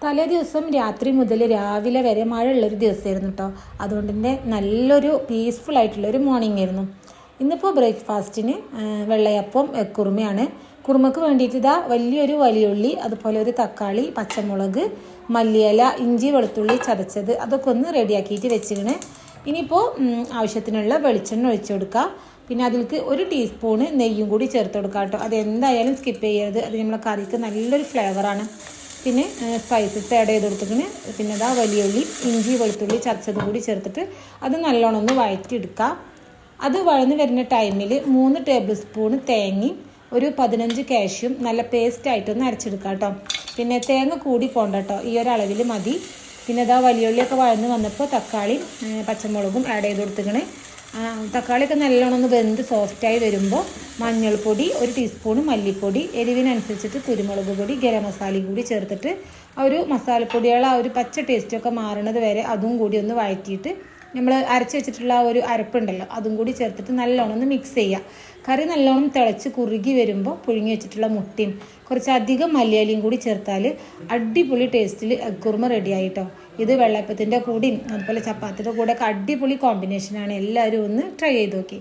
തലേ ദിവസം രാത്രി മുതൽ രാവിലെ വരെ മഴ ഉള്ളൊരു ദിവസമായിരുന്നു കേട്ടോ. അതുകൊണ്ട് തന്നെ നല്ലൊരു പീസ്ഫുൾ ആയിട്ടുള്ളൊരു മോർണിംഗ് ആയിരുന്നു. ഇന്നിപ്പോൾ ബ്രേക്ക്ഫാസ്റ്റിന് വെള്ളയപ്പം കുറുമയാണ്. കുറുമക്ക് വേണ്ടിയിട്ട് ഇതാ വലിയൊരു വലിയുള്ളി, അതുപോലെ ഒരു തക്കാളി, പച്ചമുളക്, മല്ലിയില, ഇഞ്ചി, വെളുത്തുള്ളി ചതച്ചത് അതൊക്കെ ഒന്ന് റെഡിയാക്കിയിട്ട് വെച്ചിരുന്നു. ഇനിയിപ്പോൾ ആവശ്യത്തിനുള്ള വെളിച്ചെണ്ണ ഒഴിച്ചു കൊടുക്കുക. പിന്നെ അതിലേക്ക് ഒരു ടീസ്പൂണ് നെയ്യും കൂടി ചേർത്ത് കൊടുക്കുക കേട്ടോ. അതെന്തായാലും സ്കിപ്പ് ചെയ്യരുത്, അത് നമ്മളെ കറിക്ക് നല്ലൊരു ഫ്ലേവറാണ്. പിന്നെ സ്പൈസസ് ആഡ് ചെയ്ത് കൊടുത്തിട്ട് പിന്നെ അതാ വലിയുള്ളി, ഇഞ്ചി, വെളുത്തുള്ളി ചതച്ചതും കൂടി ചേർത്തിട്ട് അത് നല്ലോണം ഒന്ന് വഴറ്റിയെടുക്കുക. അത് വഴന്ന് വരുന്ന ടൈമിൽ 3 ടേബിൾ സ്പൂൺ തേങ്ങയും ഒരു 15 കാഷ്യും നല്ല പേസ്റ്റായിട്ടൊന്ന് അരച്ചെടുക്കുക കേട്ടോ. പിന്നെ തേങ്ങ കൂടി പോകണ്ട കേട്ടോ, ഈ ഒരു അളവിൽ മതി. പിന്നെ അതാ വലിയുള്ളിയൊക്കെ വഴന്ന് വന്നപ്പോൾ തക്കാളിയും പച്ചമുളകും ആഡ് ചെയ്ത് കൊടുത്തിക്കണേ. തക്കാളിയൊക്കെ നല്ലോണം ഒന്ന് വെന്ത് സോഫ്റ്റായി വരുമ്പോൾ മഞ്ഞൾപ്പൊടി, ഒരു ടീസ്പൂൺ മല്ലിപ്പൊടി, എരിവിനനുസരിച്ചിട്ട് കുരുമുളക് പൊടി, ഗരം മസാലയും കൂടി ചേർത്തിട്ട് ആ ഒരു മസാലപ്പൊടികൾ ആ ഒരു പച്ച ടേസ്റ്റൊക്കെ മാറണത് വരെ അതും കൂടി ഒന്ന് വഴറ്റിയിട്ട് നമ്മൾ അരച്ച് വെച്ചിട്ടുള്ള ആ ഒരു അരപ്പുണ്ടല്ലോ അതും കൂടി ചേർത്തിട്ട് നല്ലോണം ഒന്ന് മിക്സ് ചെയ്യുക. കറി നല്ലോണം തിളച്ച് കുറുകി വരുമ്പോൾ പുഴുങ്ങി വെച്ചിട്ടുള്ള മുട്ടയും കുറച്ചധികം മല്ലിയിലയും കൂടി ചേർത്താൽ അടിപൊളി ടേസ്റ്റിൽ എഗ് കുറുമ റെഡി ആയിട്ടോ. ഇത് വെള്ളയപ്പത്തിൻ്റെ കൂടെയും അതുപോലെ ചപ്പാത്തിയുടെ കൂടെ ഒക്കെ അടിപൊളി കോമ്പിനേഷനാണ്. എല്ലാവരും ഒന്ന് ട്രൈ ചെയ്ത് നോക്കി.